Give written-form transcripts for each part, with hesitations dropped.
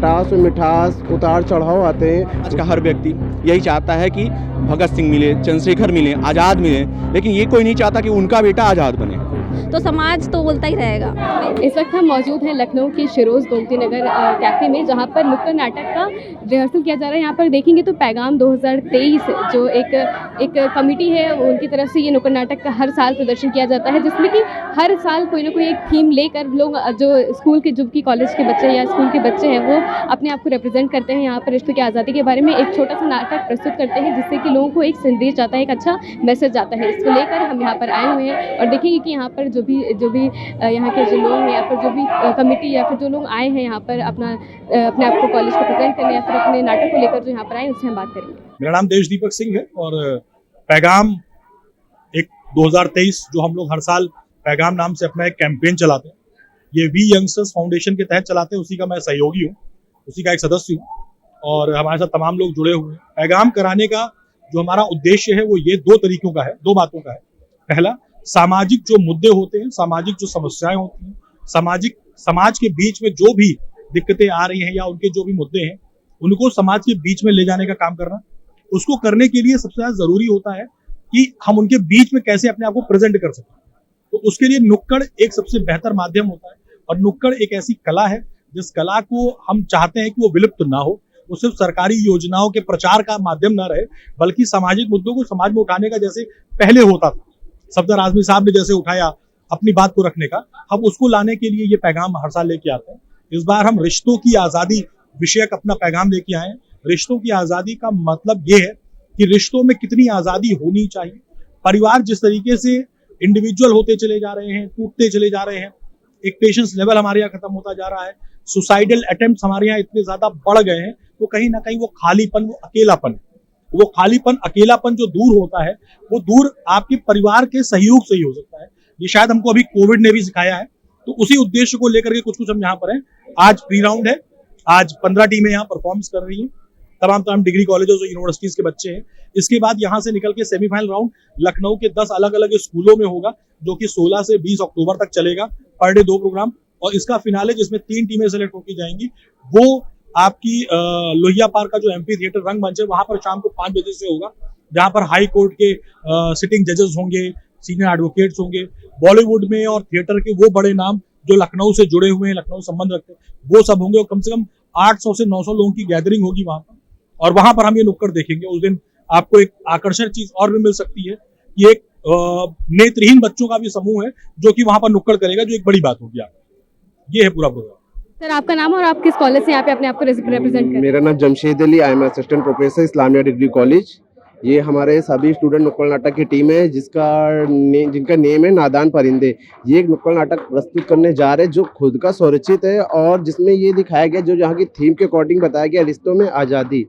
खटास और मिठास, उतार चढ़ाव आते हैं। आज का हर व्यक्ति यही चाहता है कि भगत सिंह मिले, चंद्रशेखर मिले, आज़ाद मिले, लेकिन ये कोई नहीं चाहता कि उनका बेटा आज़ाद बने। तो समाज तो बोलता ही रहेगा। इस वक्त हम मौजूद हैं लखनऊ के शिरोज़ गोमती नगर कैफ़े में, जहां पर नुक्कड़ नाटक का रिहर्सल किया जा रहा है। यहाँ पर देखेंगे तो पैगाम 2023 जो एक कमेटी है, उनकी तरफ से ये नुक्कड़ नाटक का हर साल प्रदर्शन किया जाता है, जिसमें कि हर साल कोई ना कोई एक थीम लेकर लोग जो स्कूल के, जो कि कॉलेज के बच्चे या स्कूल के बच्चे हैं, वो अपने आप को रिप्रेजेंट करते हैं। यहाँ पर रिश्तों की आज़ादी के बारे में एक छोटा सा नाटक प्रस्तुत करते हैं, जिससे कि लोगों को एक संदेश जाता है, एक अच्छा मैसेज जाता है। इसको लेकर हम यहाँ पर आए हुए हैं और देखेंगे कि यहाँ पर जो भी यहाँ के जो लोग हैं या फिर जो भी कमेटी या फिर जो लोग आए हैं यहाँ पर अपने आप को कॉलेज को प्रेजेंट करने या फिर अपने नाटक को लेकर जो यहाँ पर आए, उससे हम बात करेंगे। मेरा नाम देश दीपक सिंह है और पैगाम एक 2023 जो हम लोग हर साल पैगाम नाम से अपना एक कैंपेन चलाते हैं, ये वी यंगस्टर्स फाउंडेशन के तहत चलाते हैं। उसी का मैं सहयोगी हूँ, उसी का एक सदस्य हूँ और हमारे साथ तमाम लोग जुड़े हुए हैं। पैगाम कराने का जो हमारा उद्देश्य है वो ये दो तरीकों का है, दो बातों का है। पहला, सामाजिक जो मुद्दे होते हैं, सामाजिक जो समस्याएं होती हैं, समाज के बीच में जो भी दिक्कतें आ रही हैं या उनके जो भी मुद्दे हैं, उनको समाज के बीच में ले जाने का काम करना। उसको करने के लिए सबसे ज्यादा जरूरी होता है कि हम उनके बीच में कैसे अपने आप को प्रेजेंट कर सकें। तो उसके लिए नुक्कड़ एक सबसे बेहतर माध्यम होता है और नुक्कड़ एक ऐसी कला है जिस कला को हम चाहते हैं कि वो विलुप्त ना हो, वो सिर्फ सरकारी योजनाओं के प्रचार का माध्यम ना रहे, बल्कि सामाजिक मुद्दों को समाज में उठाने का जैसे पहले होता था, सफदर आजमी साहब ने जैसे उठाया अपनी बात को रखने का, हम उसको लाने के लिए ये पैगाम हर साल लेके आते हैं। इस बार हम रिश्तों की आजादी विषयक अपना पैगाम लेके आए हैं। रिश्तों की आजादी का मतलब ये है कि रिश्तों में कितनी आजादी होनी चाहिए। परिवार जिस तरीके से इंडिविजुअल होते चले जा रहे हैं, टूटते चले जा रहे हैं, एक पेशेंस लेवल हमारे यहाँ खत्म होता जा रहा है, सुसाइडल अटेम्प्ट हमारे यहाँ इतने ज्यादा बढ़ गए हैं, तो कहीं ना कहीं वो खालीपन, वो अकेलापन, वो खालीपन अकेलापन जो दूर होता है, वो दूर आपके परिवार के सहयोग से ही हो सकता है। ये शायद हमको अभी कोविड ने भी सिखाया है। तो उसी उद्देश्य को लेकर के कुछ हम यहाँ पर हैं। आज प्री राउंड है, आज 15 टीमें यहाँ परफॉर्मेंस कर रही हैं, तमाम डिग्री कॉलेजेस और यूनिवर्सिटीज के बच्चे हैं। इसके बाद यहाँ से निकल के सेमीफाइनल राउंड लखनऊ के 10 अलग अलग स्कूलों में होगा, जो कि 16 से 20 अक्टूबर तक चलेगा, पर डे 2 प्रोग्राम। और इसका फिनाले जिसमें 3 टीमें सेलेक्ट होकर जाएंगी, वो आपकी लोहिया पार्क का जो एमपी थिएटर रंगमंच है, वहां पर शाम को 5 बजे से होगा, जहां पर हाई कोर्ट के सिटिंग जजेस होंगे, सीनियर एडवोकेट्स होंगे, बॉलीवुड में और थिएटर के वो बड़े नाम जो लखनऊ से जुड़े हुए हैं, लखनऊ संबंध रखते हैं, वो सब होंगे। और कम से कम 800 से 900 लोगों की गैदरिंग होगी वहां पर, और वहां पर हम ये नुक्कड़ देखेंगे। उस दिन आपको एक आकर्षण चीज और भी मिल सकती है कि एक नेत्रहीन बच्चों का भी समूह है जो कि वहां पर नुक्कड़ करेगा, जो एक बड़ी बात होगी। ये है पूरा प्रोग्राम। सर, आपका नाम और आप किस कॉलेज से यहाँ पे अपने आप को रिप्रेजेंट कर रहे हैं? मेरा नाम Jamshed Ali, I am assistant professor Islamia degree college. ये हमारे सभी स्टूडेंट नुक्कड़ नाटक की टीम है, जिनका नेम है नादान परिंदे। ये एक नुक्कड़ नाटक प्रस्तुत करने जा रहे हैं जो खुद का स्वरचित है और जिसमें ये दिखाया गया, जो यहाँ की थीम के अकॉर्डिंग बताया गया, रिश्तों में आज़ादी।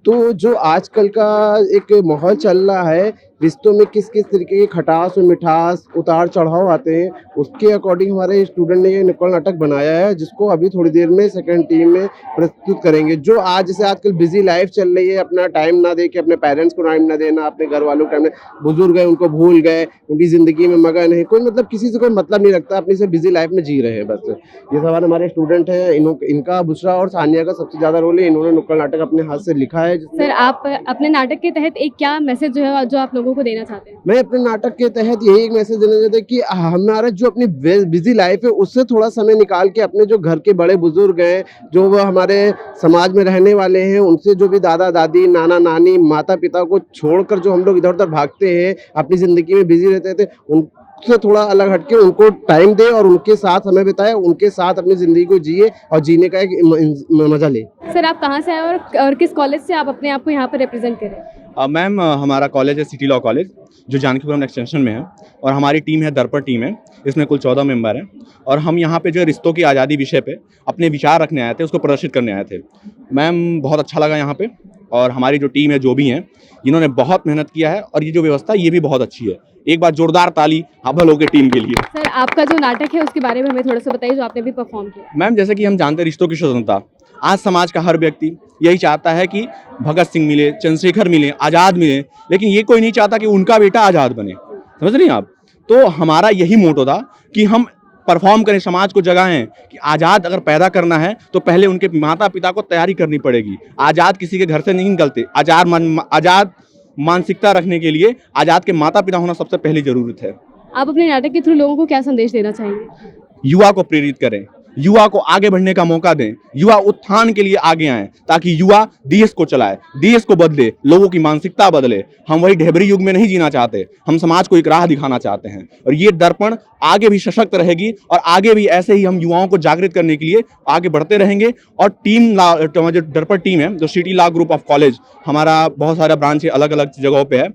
तो जो आजकल का एक माहौल चल रहा है, रिश्तों में किस किस तरीके की खटास और मिठास, उतार चढ़ाव आते हैं, उसके अकॉर्डिंग हमारे स्टूडेंट ने ये नुक्कड़ नाटक बनाया है, जिसको अभी थोड़ी देर में सेकंड टीम में प्रस्तुत करेंगे। जो आज जैसे आजकल बिजी लाइफ चल रही है, अपना टाइम ना दे के अपने पेरेंट्स को टाइम ना देना, अपने घर वालों को टाइम, बुजुर्ग है उनको भूल गए, उनकी जिंदगी में मगन है, कोई मतलब किसी से कोई मतलब नहीं रखता, अपनी से बिजी लाइफ में जी रहे हैं बस। ये सवाल हमारे स्टूडेंट है, इनका बुशरा और सानिया का सबसे ज्यादा रोल है। इन्होंने नुक्कड़ नाटक अपने हाथ से लिखा है। सर, आप अपने नाटक के तहत एक क्या मैसेज जो है जो आप लोगों को देना चाहते हैं? मैं अपने नाटक के तहत यही एक मैसेज देना चाहता हूँ कि हमारा जो अपनी बिजी लाइफ है, उससे थोड़ा समय निकाल के अपने जो घर के बड़े बुजुर्ग हैं, जो वो हमारे समाज में रहने वाले हैं, उनसे जो भी दादा दादी, नाना नानी, माता पिता को छोड़कर जो हम लोग इधर उधर भागते हैं, अपनी जिंदगी में बिजी रहते थे, उनसे थोड़ा अलग हटके उनको टाइम दे और उनके साथ समय बिताए, उनके साथ अपनी जिंदगी को जिए और जीने का एक मजा ले। सर, आप कहाँ से आए और किस कॉलेज से आप अपने आप को यहाँ पर रिप्रेजेंट करें? मैम, हमारा कॉलेज है सिटी लॉ कॉलेज, जो जानकीपुरम एक्सटेंशन में है, और हमारी टीम है दर्पण टीम है। इसमें कुल 14 मेंबर हैं और हम यहाँ पे जो रिश्तों की आज़ादी विषय पे अपने विचार रखने आए थे, उसको प्रदर्शित करने आए थे। मैम, बहुत अच्छा लगा यहाँ पे, और हमारी जो टीम है, जो भी हैं, इन्होंने बहुत मेहनत किया है और ये जो व्यवस्था ये भी बहुत अच्छी है। एक बार जोरदार ताली आप लोगों की टीम के लिए। सर, आपका जो नाटक है उसके बारे में हमें थोड़ा सा बताइए, जो आपने भी परफॉर्म किया। मैम, जैसे कि हम जानते हैं रिश्तों की स्वतंत्रता, आज समाज का हर व्यक्ति यही चाहता है कि भगत सिंह मिले, चंद्रशेखर मिले, आज़ाद मिले, लेकिन ये कोई नहीं चाहता कि उनका बेटा आज़ाद बने। समझ रही हैं आप? तो हमारा यही मोटो था कि हम परफॉर्म करें, समाज को जगाएं कि आज़ाद अगर पैदा करना है तो पहले उनके माता पिता को तैयारी करनी पड़ेगी। आज़ाद किसी के घर से नहीं निकलते। आज़ाद मानसिकता रखने के लिए आज़ाद के माता पिता होना सबसे पहली ज़रूरत है। आप अपने नाटक के थ्रू लोगों को क्या संदेश देना चाहेंगे? युवा को प्रेरित करें, युवा को आगे बढ़ने का मौका दें, युवा उत्थान के लिए आगे आएं ताकि युवा देश को चलाए, देश को बदले, लोगों की मानसिकता बदले। हम वही ढेबरी युग में नहीं जीना चाहते, हम समाज को एक राह दिखाना चाहते हैं और ये दर्पण आगे भी सशक्त रहेगी और आगे भी ऐसे ही हम युवाओं को जागृत करने के लिए आगे बढ़ते रहेंगे। और जो दर्पण टीम है, जो city law group of college, हमारा बहुत सारा ब्रांच अलग अलग जगहों पे है,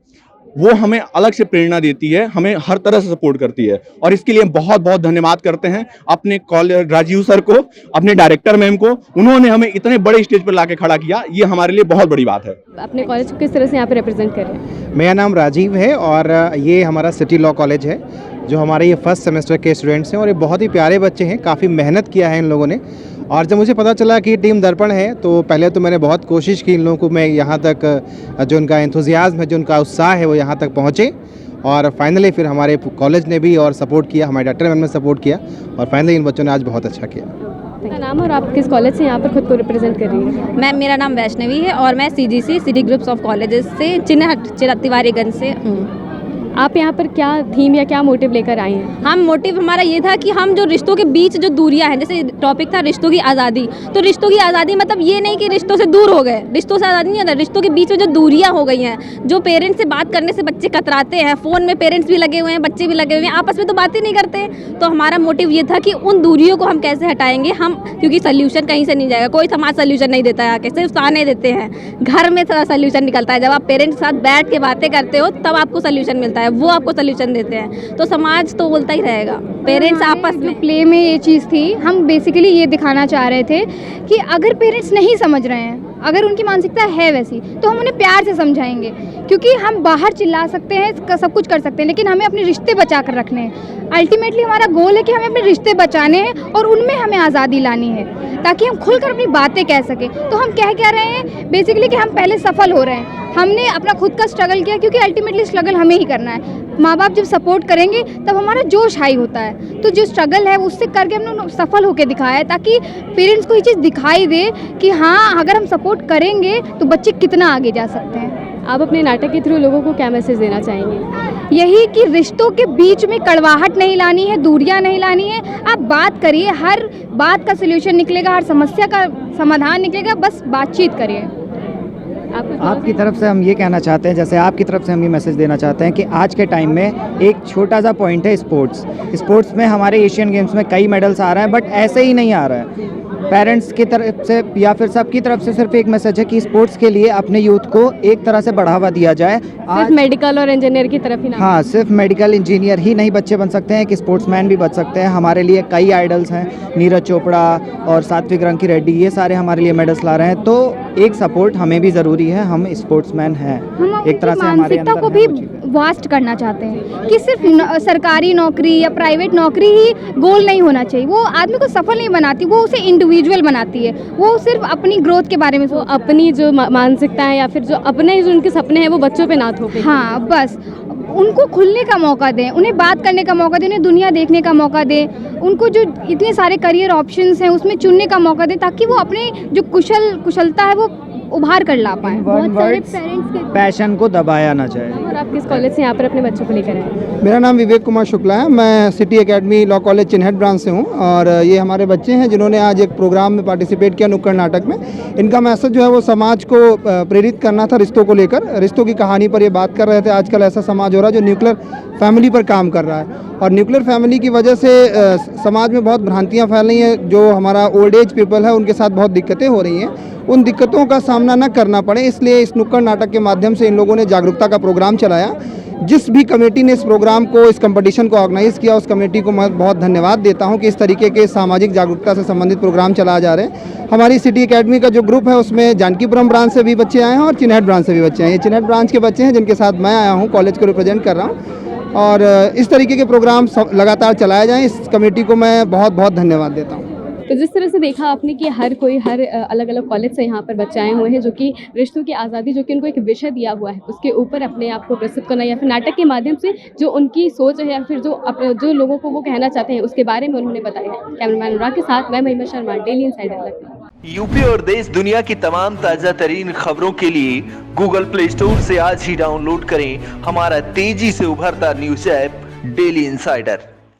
वो हमें अलग से प्रेरणा देती है, हमें हर तरह से सपोर्ट करती है और इसके लिए बहुत बहुत धन्यवाद करते हैं अपने कॉलेज राजीव सर को, अपने डायरेक्टर मैम को। उन्होंने हमें इतने बड़े स्टेज पर लाके खड़ा किया, ये हमारे लिए बहुत बड़ी बात है। अपने कॉलेज को किस तरह से यहाँ पे रिप्रेजेंट कर रहे हैं? मेरा नाम राजीव है और ये हमारा सिटी लॉ कॉलेज है, जो हमारे ये फर्स्ट सेमेस्टर के स्टूडेंट्स हैं और ये बहुत ही प्यारे बच्चे हैं। काफ़ी मेहनत किया है इन लोगों ने और जब मुझे पता चला कि टीम दर्पण है तो पहले तो मैंने बहुत कोशिश की इन लोगों को मैं यहाँ तक, जो उनका एंथुजियाज्म है, जो उनका उत्साह है, वो यहाँ तक पहुँचे और फाइनली फिर हमारे कॉलेज ने भी और सपोर्ट किया, हमारे डायरेक्टर मैम ने सपोर्ट किया और फाइनली इन बच्चों ने आज बहुत अच्छा किया। आपका नाम और आप किस कॉलेज से यहाँ पर खुद को रिप्रेजेंट कर रही हैं? मैम मेरा नाम वैष्णवी है और मैं CGC city groups of colleges से चिन्हट तिवारीगंज से हूँ। आप यहाँ पर क्या थीम या क्या मोटिव लेकर आए हैं? हम मोटिव हमारा ये था कि हम जो रिश्तों के बीच जो दूरियां हैं, जैसे टॉपिक था रिश्तों की आज़ादी, तो रिश्तों की आज़ादी मतलब ये नहीं कि रिश्तों से दूर हो गए, रिश्तों से आज़ादी नहीं होता, रिश्तों के बीच में जो दूरियां हो गई हैं, जो पेरेंट्स से बात करने से बच्चे कतराते हैं, फ़ोन में पेरेंट्स भी लगे हुए हैं, बच्चे भी लगे हुए हैं, आपस में तो बात ही नहीं करते। तो हमारा मोटिव ये था कि उन दूरियों को हम कैसे हटाएंगे हम, क्योंकि सोल्यूशन कहीं से नहीं जाएगा, कोई समाज सोल्यूशन नहीं देता है, आके सिर्फ ताने देते हैं। घर में थोड़ा सोल्यूशन निकलता है, जब आप पेरेंट्स के साथ बैठ के बातें करते हो तब आपको सोल्यूशन मिलता है, वो आपको सोल्यूशन देते हैं। तो समाज तो बोलता ही रहेगा, पेरेंट्स आपस में। प्ले में ये चीज़ थी, हम बेसिकली ये दिखाना चाह रहे थे कि अगर पेरेंट्स नहीं समझ रहे हैं, अगर उनकी मानसिकता है वैसी, तो हम उन्हें प्यार से समझाएंगे, क्योंकि हम बाहर चिल्ला सकते हैं, सब कुछ कर सकते हैं, लेकिन हमें अपने रिश्ते बचा कर रखने हैं। अल्टीमेटली हमारा गोल है कि हमें अपने रिश्ते बचाने हैं और उनमें हमें आज़ादी लानी है ताकि हम खुलकर अपनी बातें कह सकें। तो हम कह क्या रहे हैं बेसिकली कि हम पहले सफल हो रहे हैं, हमने अपना खुद का स्ट्रगल किया, क्योंकि अल्टीमेटली स्ट्रगल हमें ही करना है। माँ बाप जब सपोर्ट करेंगे तब हमारा जोश हाई होता है, तो जो स्ट्रगल है उससे करके हमने सफल होकर दिखाया है, ताकि पेरेंट्स को ये चीज़ दिखाई दे कि हाँ, अगर हम सपोर्ट करेंगे तो बच्चे कितना आगे जा सकते हैं। आप अपने नाटक के थ्रू लोगों को क्या मैसेज देना चाहेंगे? यही कि रिश्तों के बीच में कड़वाहट नहीं लानी है, दूरियां नहीं लानी है। आप बात करिए, हर बात का सलूशन निकलेगा, हर समस्या का समाधान निकलेगा, बस बातचीत करिए। आपकी तरफ से हम ये कहना चाहते हैं, जैसे आपकी तरफ से हम ये मैसेज देना चाहते हैं कि आज के टाइम में एक छोटा सा पॉइंट है स्पोर्ट्स में हमारे एशियन गेम्स में कई मेडल्स आ रहे हैं, बट ऐसे ही नहीं आ रहा है। पेरेंट्स की तरफ से या फिर सबकी तरफ से सिर्फ एक मैसेज है कि स्पोर्ट्स के लिए अपने यूथ को एक तरह से बढ़ावा दिया जाए। सिर्फ मेडिकल और इंजीनियर की तरफ ही ना? हाँ, सिर्फ मेडिकल इंजीनियर ही नहीं बच्चे बन सकते हैं, कि स्पोर्ट्समैन भी बन सकते हैं। हमारे लिए कई आइडल्स हैं, नीरज चोपड़ा और सात्विक रंकी रेड्डी, ये सारे हमारे लिए मेडल्स ला रहे हैं। तो एक सपोर्ट हमें भी ज़रूरी है, हम स्पोर्ट्समैन हैं, एक तरह से हमारे अंदर को भी वास्ट करना चाहते हैं कि सिर्फ सरकारी नौकरी या प्राइवेट नौकरी ही गोल नहीं होना चाहिए। वो आदमी को सफल नहीं बनाती, वो उसे इंडिविजुअल बनाती है। वो सिर्फ अपनी ग्रोथ के बारे में, वो अपनी जो मानसिकता है या फिर जो अपने जो उनके सपने हैं वो बच्चों पे ना थोपे। हाँ, बस उनको खुलने का मौका दें, उन्हें बात करने का मौका दें, उन्हें दुनिया देखने का मौका दें, उनको जो इतने सारे करियर ऑप्शंस हैं उसमें चुनने का मौका दें, ताकि वो अपने जो कुशलता है वो उभार कर ला पाए। बहुत सारे पेरेंट्स के पैशन को दबाया ना जाए। और आप किस कॉलेज से यहाँ पर अपने बच्चों को लेकर आए? मेरा नाम विवेक कुमार शुक्ला है, मैं सिटी एकेडमी लॉ कॉलेज चिन्हट ब्रांच से हूँ और ये हमारे बच्चे हैं जिन्होंने आज एक प्रोग्राम में पार्टिसिपेट किया, नुक्कड़ नाटक में। इनका मैसेज जो है वो समाज को प्रेरित करना था रिश्तों को लेकर, रिश्तों की कहानी पर ये बात कर रहे थे। आजकल ऐसा समाज हो रहा है जो न्यूक्लियर फैमिली पर काम कर रहा है और न्यूक्लियर फैमिली की वजह से समाज में बहुत भ्रांतियाँ फैल रही हैं। जो हमारा ओल्ड एज पीपल है उनके साथ बहुत दिक्कतें हो रही हैं, उन दिक्कतों का सामना न करना पड़े, इसलिए इस नुक्कड़ नाटक के माध्यम से इन लोगों ने जागरूकता का प्रोग्राम चलाया। जिस भी कमेटी ने इस प्रोग्राम को, इस कंपटीशन को ऑर्गेनाइज़ किया, उस कमेटी को मैं बहुत धन्यवाद देता हूं कि इस तरीके के सामाजिक जागरूकता से संबंधित प्रोग्राम चलाए जा रहे हैं। हमारी सिटी एकेडमी का जो ग्रुप है उसमें जानकीपुरम ब्रांच से भी बच्चे आए हैं और चिन्हट ब्रांच से भी बच्चे हैं। ये चिन्हट ब्रांच के बच्चे हैं जिनके साथ मैं आया हूँ, कॉलेज को रिप्रेजेंट कर रहा हूँ और इस तरीके के प्रोग्राम लगातार चलाए जाएँ। इस कमेटी को मैं बहुत बहुत धन्यवाद देता हूँ। तो जिस तरह से देखा आपने कि हर अलग अलग कॉलेज से यहाँ पर बच्चे आए हुए हैं जो कि रिश्तों की आज़ादी जो कि उनको एक विषय दिया हुआ है उसके ऊपर अपने आप को प्रस्तुत करना या फिर नाटक के माध्यम से जो उनकी सोच है या फिर जो लोगों को वो कहना चाहते हैं उसके बारे में उन्होंने बताया है। कैमरामैन अनुराग के साथ मैं महिमा Sharma, daily insider Lucknow. UP और देश दुनिया की तमाम ताज़ा तरीन खबरों के लिए गूगल प्ले स्टोर से आज ही डाउनलोड करें हमारा तेजी से उभरता न्यूज़ ऐप डेली इनसाइडर।